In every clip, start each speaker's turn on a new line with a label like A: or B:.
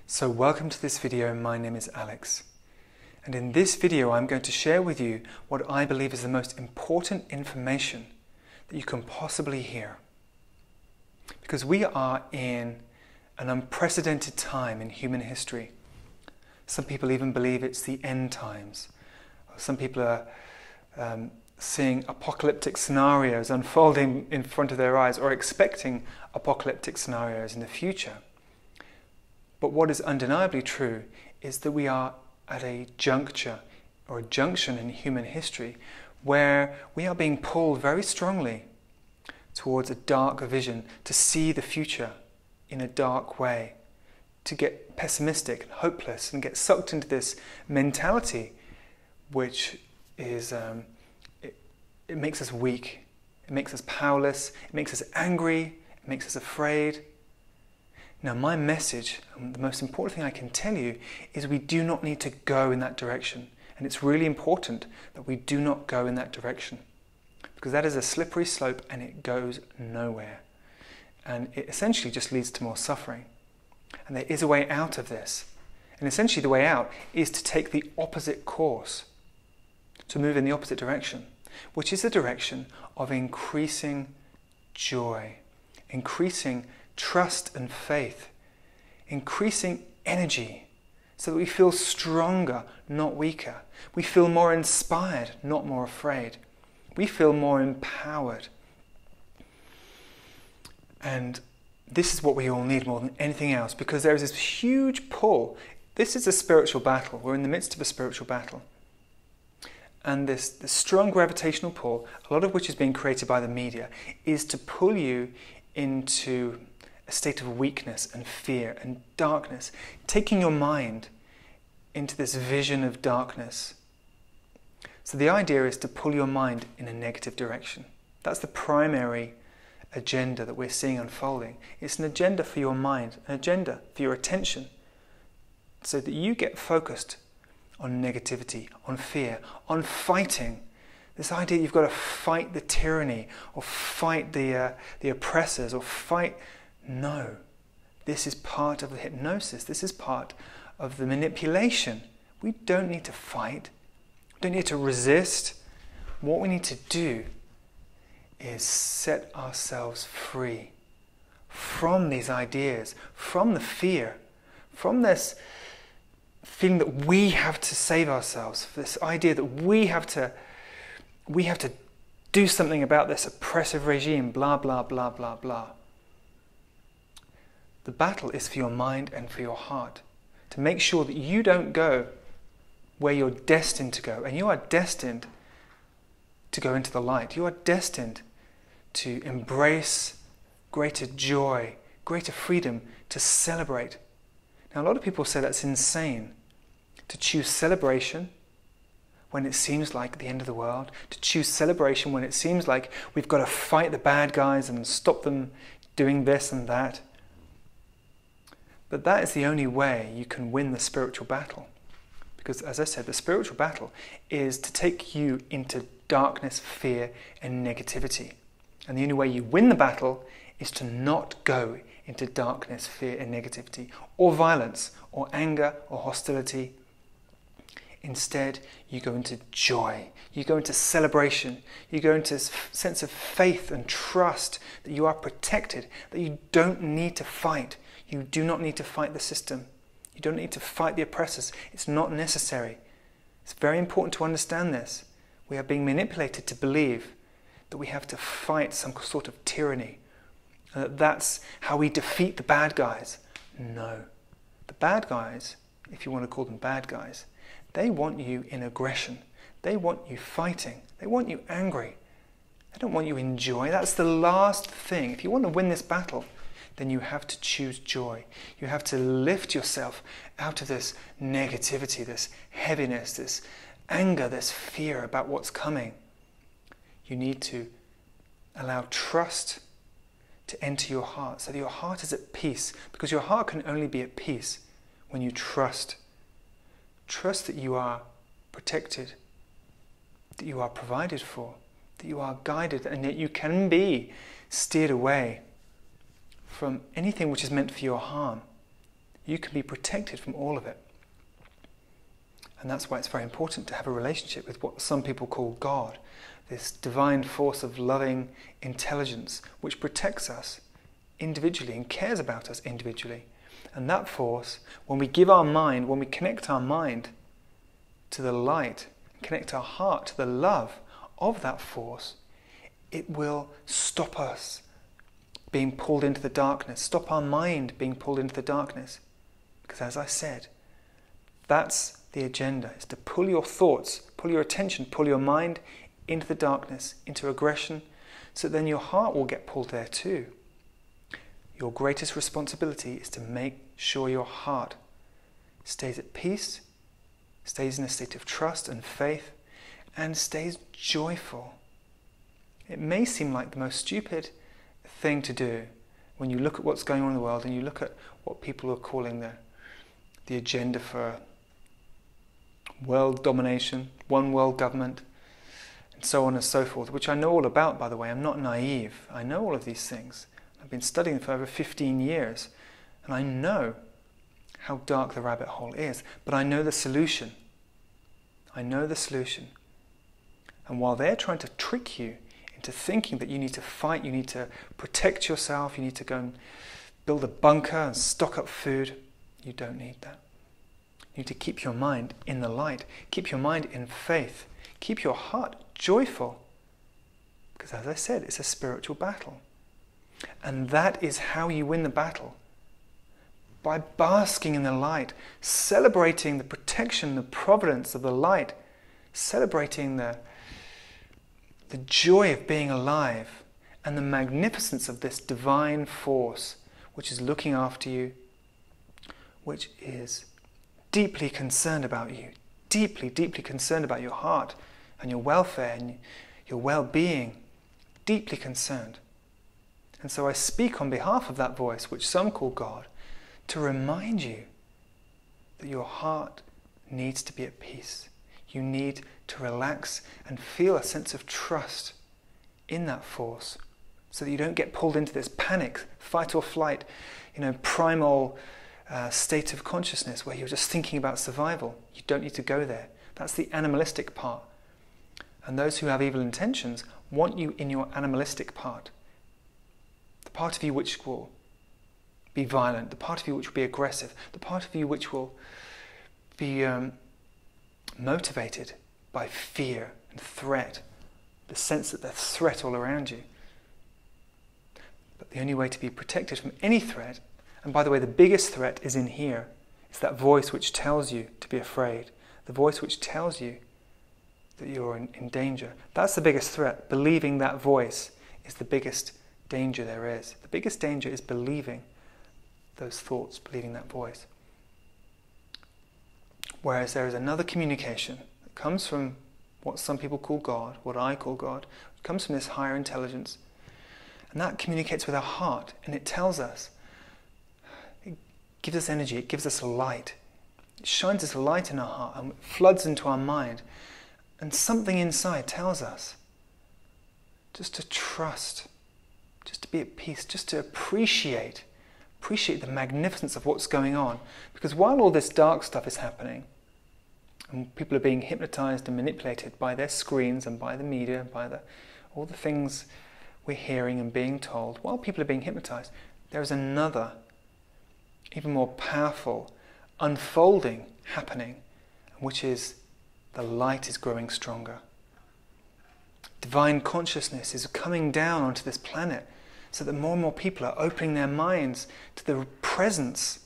A: So welcome to this video. My name is Alex, and in this video I'm going to share with you what I believe is the most important information that you can possibly hear, because we are in an unprecedented time in human history. Some people even believe it's the end times. Some people are seeing apocalyptic scenarios unfolding in front of their eyes, or expecting apocalyptic scenarios in the future. But what is undeniably true is that we are at a juncture, or a junction in human history, where we are being pulled very strongly towards a dark vision, to see the future in a dark way, to get pessimistic and hopeless and get sucked into this mentality which is it makes us weak, it makes us powerless, it makes us angry, it makes us afraid. Now my message, and the most important thing I can tell you, is we do not need to go in that direction. And it's really important that we do not go in that direction, because that is a slippery slope and it goes nowhere. And it essentially just leads to more suffering. And there is a way out of this. And essentially the way out is to take the opposite course, to move in the opposite direction, which is the direction of increasing joy, increasing trust and faith, increasing energy, so that we feel stronger, not weaker. We feel more inspired, not more afraid. We feel more empowered. And this is what we all need more than anything else, because there is this huge pull. This is a spiritual battle. We're in the midst of a spiritual battle. And this strong gravitational pull, a lot of which is being created by the media, is to pull you into a state of weakness and fear and darkness, taking your mind into this vision of darkness. So the idea is to pull your mind in a negative direction. That's the primary agenda that we're seeing unfolding. It's an agenda for your mind, an agenda for your attention, so that you get focused on negativity, on fear, on fighting. This idea you've got to fight the tyranny, or fight the oppressors, or fight. No, this is part of the hypnosis. This is part of the manipulation. We don't need to fight. We don't need to resist. What we need to do is set ourselves free from these ideas, from the fear, from this feeling that we have to save ourselves, this idea that we have to do something about this oppressive regime, blah, blah, blah, blah, blah. The battle is for your mind and for your heart, to make sure that you don't go where you're destined to go. And you are destined to go into the light. You are destined to embrace greater joy, greater freedom, to celebrate. Now, a lot of people say that's insane, to choose celebration when it seems like the end of the world, to choose celebration when it seems like we've got to fight the bad guys and stop them doing this and that. But that is the only way you can win the spiritual battle. Because, as I said, the spiritual battle is to take you into darkness, fear, and negativity. And the only way you win the battle is to not go into darkness, fear, and negativity, or violence, or anger, or hostility. Instead, you go into joy, you go into celebration, you go into a sense of faith and trust that you are protected, that you don't need to fight. You do not need to fight the system. You don't need to fight the oppressors. It's not necessary. It's very important to understand this. We are being manipulated to believe that we have to fight some sort of tyranny, and that that's how we defeat the bad guys. No. The bad guys, if you want to call them bad guys, they want you in aggression. They want you fighting. They want you angry. They don't want you in joy. That's the last thing. If you want to win this battle, then you have to choose joy. You have to lift yourself out of this negativity, this heaviness, this anger, this fear about what's coming. You need to allow trust to enter your heart, so that your heart is at peace, because your heart can only be at peace when you trust. Trust that you are protected, that you are provided for, that you are guided, and that you can be steered away from anything which is meant for your harm. you can be protected from all of it. And that's why it's very important to have a relationship with what some people call God, this divine force of loving intelligence which protects us individually and cares about us individually. And that force, when we give our mind, when we connect our mind to the light, connect our heart to the love of that force, it will stop us being pulled into the darkness, stop our mind being pulled into the darkness. Because as I said, that's the agenda, is to pull your thoughts, pull your attention, pull your mind into the darkness, into aggression, so then your heart will get pulled there too. Your greatest responsibility is to make sure your heart stays at peace, stays in a state of trust and faith, and stays joyful. It may seem like the most stupid thing to do when you look at what's going on in the world and you look at what people are calling the agenda for world domination, one world government, and so on and so forth, which I know all about, by the way. I'm not naive. I know all of these things. I've been studying for over 15 years, and I know how dark the rabbit hole is, but I know the solution. I know the solution. And while they're trying to trick you into thinking that you need to fight, you need to protect yourself, you need to go and build a bunker and stock up food, you don't need that. You need to keep your mind in the light, keep your mind in faith, keep your heart joyful. Because as I said, it's a spiritual battle. And that is how you win the battle. By basking in the light, celebrating the protection, the providence of the light, celebrating the joy of being alive and the magnificence of this divine force which is looking after you, which is deeply concerned about you, deeply, deeply concerned about your heart and your welfare and your well-being, deeply concerned. And so I speak on behalf of that voice, which some call God, to remind you that your heart needs to be at peace. You need to relax and feel a sense of trust in that force so that you don't get pulled into this panic, fight or flight, primal state of consciousness where you're just thinking about survival. You don't need to go there. That's the animalistic part. And those who have evil intentions want you in your animalistic part. The part of you which will be violent, the part of you which will be aggressive, the part of you which will be motivated by fear and threat, the sense that there's threat all around you. But the only way to be protected from any threat, and by the way, the biggest threat is in here. It's that voice which tells you to be afraid, the voice which tells you that you're in danger. That's the biggest threat. Believing that voice is the biggest danger there is. The biggest danger is believing those thoughts, believing that voice. Whereas there is another communication that comes from what some people call God, what I call God. It comes from this higher intelligence. And that communicates with our heart, and it tells us, it gives us energy, it gives us a light. It shines this light in our heart and floods into our mind. And something inside tells us just to trust, just to be at peace, just to appreciate the magnificence of what's going on. Because while all this dark stuff is happening, and people are being hypnotized and manipulated by their screens and by the media, and by all the things we're hearing and being told, while people are being hypnotized, there is another, even more powerful unfolding happening, which is the light is growing stronger. Divine consciousness is coming down onto this planet so that more and more people are opening their minds to the presence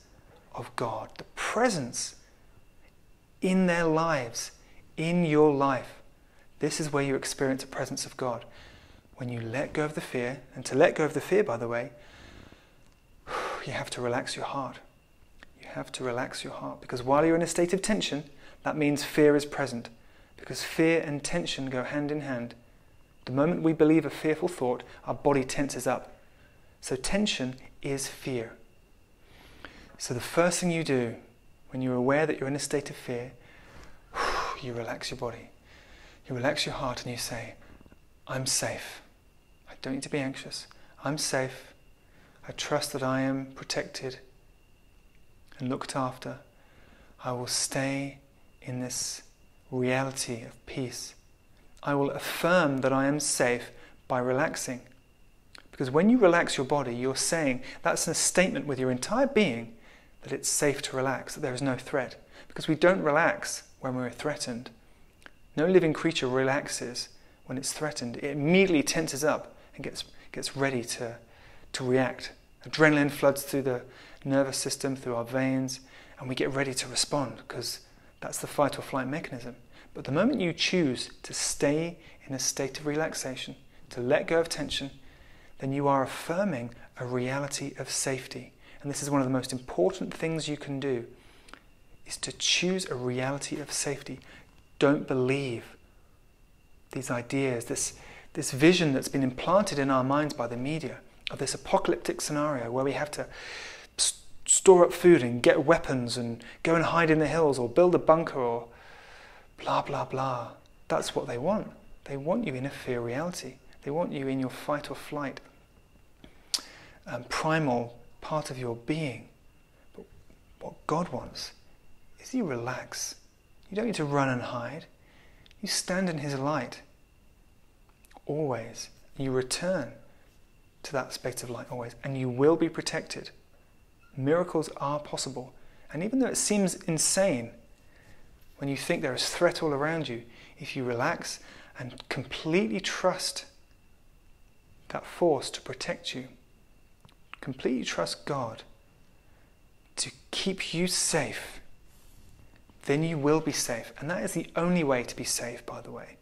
A: of God, the presence in their lives, in your life. This is where you experience the presence of God. When you let go of the fear, and to let go of the fear, by the way, you have to relax your heart. You have to relax your heart, because while you're in a state of tension, that means fear is present, because fear and tension go hand in hand. The moment we believe a fearful thought, our body tenses up. So tension is fear. So the first thing you do when you're aware that you're in a state of fear, you relax your body. You relax your heart and you say, I'm safe. I don't need to be anxious. I'm safe. I trust that I am protected. and looked after. I will stay in this reality of peace. I will affirm that I am safe by relaxing. Because when you relax your body, you're saying, that's a statement with your entire being, that it's safe to relax, that there is no threat. Because we don't relax when we're threatened. No living creature relaxes when it's threatened. It immediately tenses up and gets ready to react. Adrenaline floods through the nervous system, through our veins, and we get ready to respond because that's the fight or flight mechanism. But the moment you choose to stay in a state of relaxation, to let go of tension, then you are affirming a reality of safety. And this is one of the most important things you can do, is to choose a reality of safety. Don't believe these ideas, this vision that's been implanted in our minds by the media of this apocalyptic scenario where we have to store up food and get weapons and go and hide in the hills or build a bunker or blah, blah, blah. That's what they want. They want you in a fear reality. They want you in your fight or flight primal part of your being. But what God wants is you relax. You don't need to run and hide. You stand in His light always. You return to that space of light always, and you will be protected. Miracles are possible. And even though it seems insane, when you think there is threat all around you, if you relax and completely trust that force to protect you, completely trust God to keep you safe, then you will be safe. And that is the only way to be safe, by the way.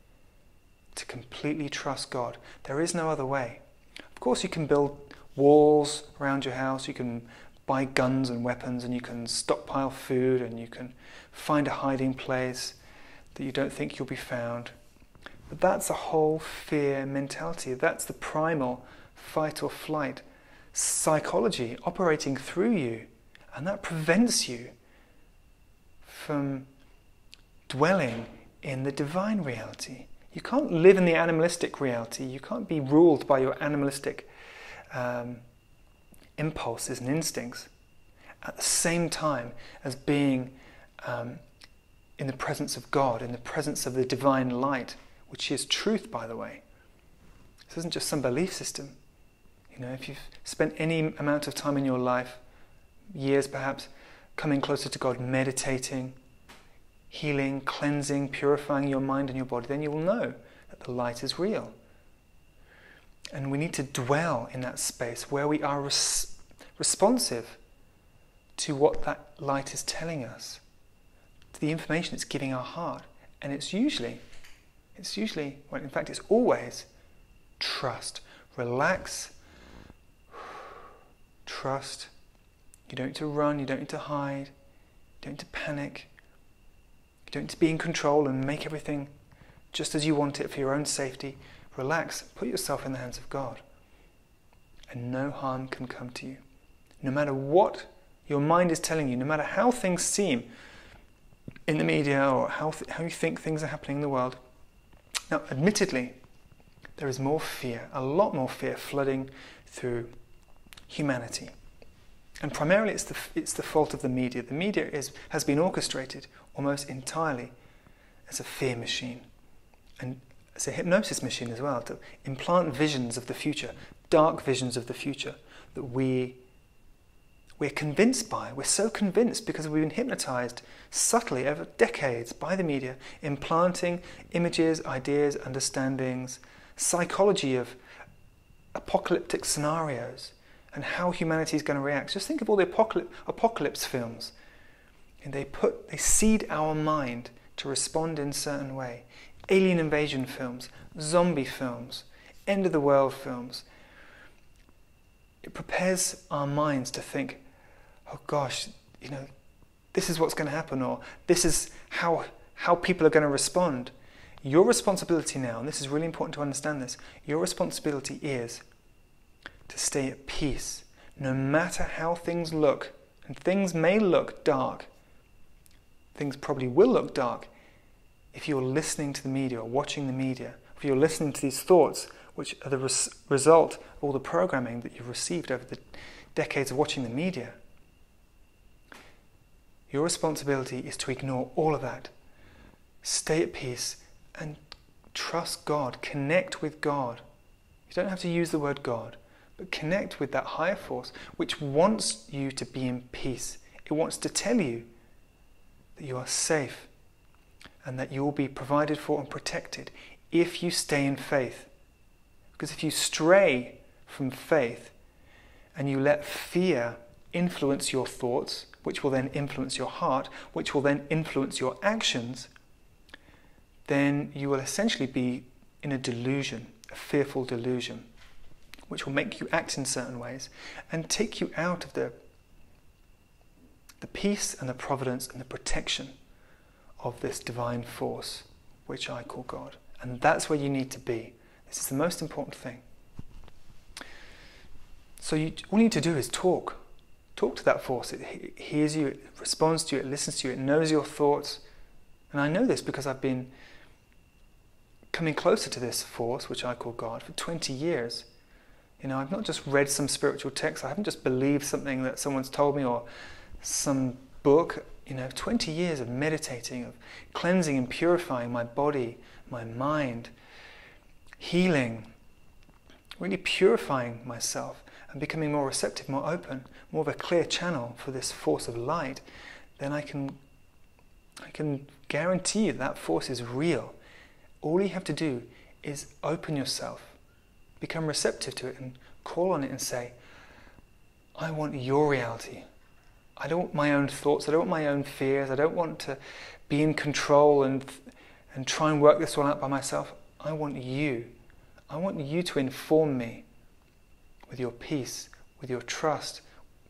A: To completely trust God. There is no other way. Of course, you can build walls around your house, you can buy guns and weapons, and you can stockpile food, and you can find a hiding place that you don't think you'll be found. But that's a whole fear mentality. That's the primal fight or flight psychology operating through you, and that prevents you from dwelling in the divine reality. You can't live in the animalistic reality. You can't be ruled by your animalistic impulses and instincts at the same time as being in the presence of God, in the presence of the divine light, which is truth, by the way. This isn't just some belief system. You know, if you've spent any amount of time in your life, years perhaps, coming closer to God, meditating, healing, cleansing, purifying your mind and your body, then you will know that the light is real. And we need to dwell in that space where we are responsive to what that light is telling us, to the information it's giving our heart. And it's usually, well, in fact, it's always trust. Relax. Trust. You don't need to run, you don't need to hide, you don't need to panic, you don't need to be in control and make everything just as you want it for your own safety. Relax, put yourself in the hands of God, and no harm can come to you. No matter what your mind is telling you, no matter how things seem in the media or how you think things are happening in the world. Now, admittedly, there is more fear, a lot more fear flooding through humanity. And primarily it's the fault of the media. The media has been orchestrated almost entirely as a fear machine and as a hypnosis machine as well, to implant visions of the future, dark visions of the future that we're convinced by. We're so convinced because we've been hypnotized subtly over decades by the media, implanting images, ideas, understandings, psychology of apocalyptic scenarios and how humanity is going to react. Just think of all the apocalypse films. And they seed our mind to respond in a certain way. Alien invasion films, zombie films, end of the world films. It prepares our minds to think, oh gosh, you know, this is what's going to happen, or this is how people are going to respond. Your responsibility now, and this is really important to understand this, your responsibility is to stay at peace, no matter how things look. And things may look dark. Things probably will look dark if you're listening to the media or watching the media, if you're listening to these thoughts, which are the result of all the programming that you've received over the decades of watching the media. Your responsibility is to ignore all of that. Stay at peace and trust God. Connect with God. You don't have to use the word God, but connect with that higher force which wants you to be in peace. It wants to tell you that you are safe and that you will be provided for and protected if you stay in faith. Because if you stray from faith and you let fear influence your thoughts, which will then influence your heart, which will then influence your actions, then you will essentially be in a delusion, a fearful delusion, which will make you act in certain ways and take you out of the peace and the providence and the protection of this divine force, which I call God. And that's where you need to be. This is the most important thing. So all you need to do is talk. Talk to that force. It hears you, it responds to you, it listens to you, it knows your thoughts. And I know this because I've been coming closer to this force, which I call God, for 20 years. You know, I've not just read some spiritual text, I haven't just believed something that someone's told me or some book. You know, 20 years of meditating, of cleansing and purifying my body, my mind, healing, really purifying myself and becoming more receptive, more open, more of a clear channel for this force of light, then I can guarantee you that force is real. All you have to do is open yourself, become receptive to it and call on it and say, I want your reality. I don't want my own thoughts, I don't want my own fears, I don't want to be in control and try and work this all out by myself. I want you. I want you to inform me with your peace, with your trust,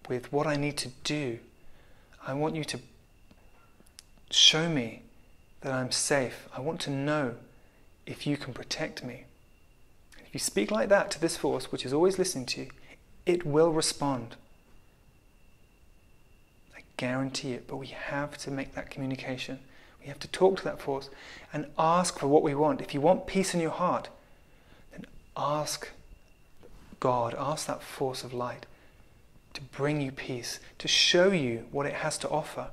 A: with what I need to do. I want you to show me that I'm safe. I want to know if you can protect me. If you speak like that to this force, which is always listening to you, it will respond. I guarantee it, but we have to make that communication. We have to talk to that force and ask for what we want. If you want peace in your heart, then ask God, ask that force of light to bring you peace, to show you what it has to offer.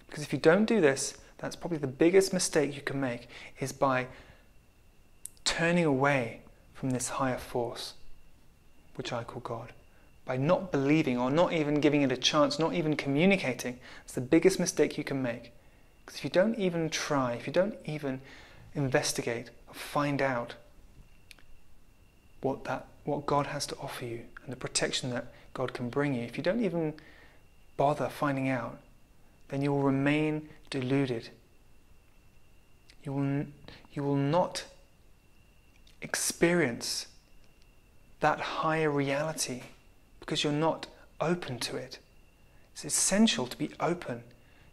A: Because if you don't do this, that's probably the biggest mistake you can make, is by turning away from this higher force, which I call God. By not believing or not even giving it a chance, not even communicating. It's the biggest mistake you can make. Because if you don't even try, if you don't even investigate or find out what God has to offer you and the protection that God can bring you, if you don't even bother finding out, then you will remain deluded. You will not experience that higher reality because you're not open to it. It's essential to be open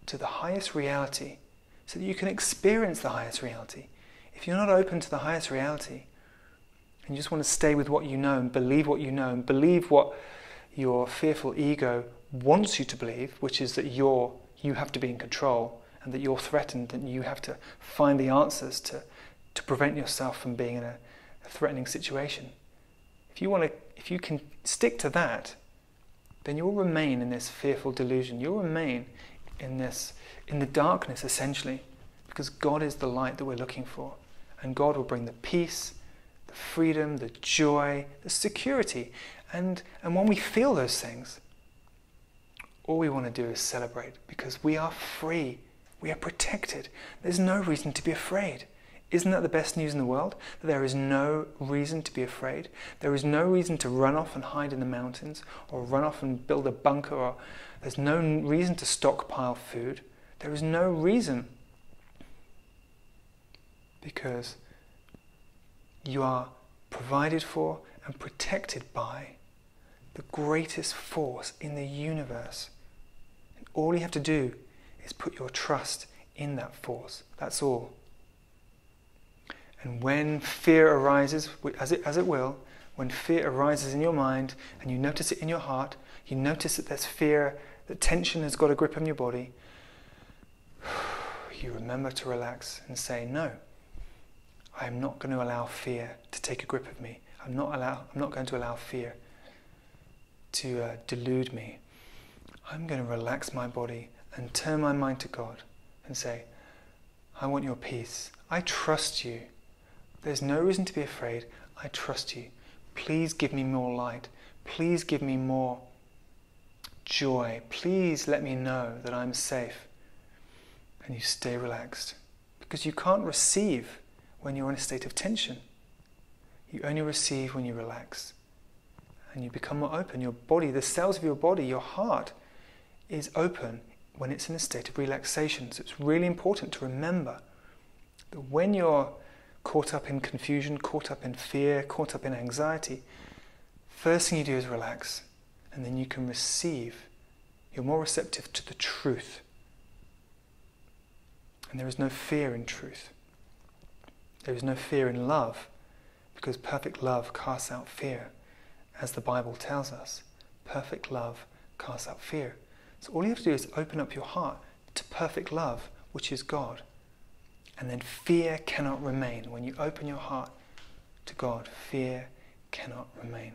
A: to the highest reality so that you can experience the highest reality. If you're not open to the highest reality and you just want to stay with what you know and believe what you know and believe what your fearful ego wants you to believe, which is that you have to be in control and that you're threatened and you have to find the answers to prevent yourself from being in a threatening situation. If you can stick to that, then you'll remain in this fearful delusion. You'll remain in the darkness, essentially, because God is the light that we're looking for. And God will bring the peace, the freedom, the joy, the security. And when we feel those things, all we want to do is celebrate, because we are free. We are protected. There's no reason to be afraid. Isn't that the best news in the world? That there is no reason to be afraid. There is no reason to run off and hide in the mountains or run off and build a bunker. Or there's no reason to stockpile food. There is no reason, because you are provided for and protected by the greatest force in the universe. And all you have to do is put your trust in that force. That's all. And when fear arises, as it will, when fear arises in your mind and you notice it in your heart, you notice that there's fear, that tension has got a grip on your body, you remember to relax and say, no, I am not going to allow fear to take a grip of me. I'm not going to allow fear to delude me. I'm going to relax my body and turn my mind to God and say, I want your peace. I trust you. There's no reason to be afraid. I trust you. Please give me more light. Please give me more joy. Please let me know that I'm safe. And you stay relaxed. Because you can't receive when you're in a state of tension. You only receive when you relax. And you become more open. Your body, the cells of your body, your heart is open when it's in a state of relaxation. So it's really important to remember that when you're caught up in confusion, caught up in fear, caught up in anxiety, first thing you do is relax, and then you can receive. You're more receptive to the truth. And there is no fear in truth. There is no fear in love, because perfect love casts out fear. As the Bible tells us, perfect love casts out fear. So all you have to do is open up your heart to perfect love, which is God. And then fear cannot remain. When you open your heart to God, fear cannot remain.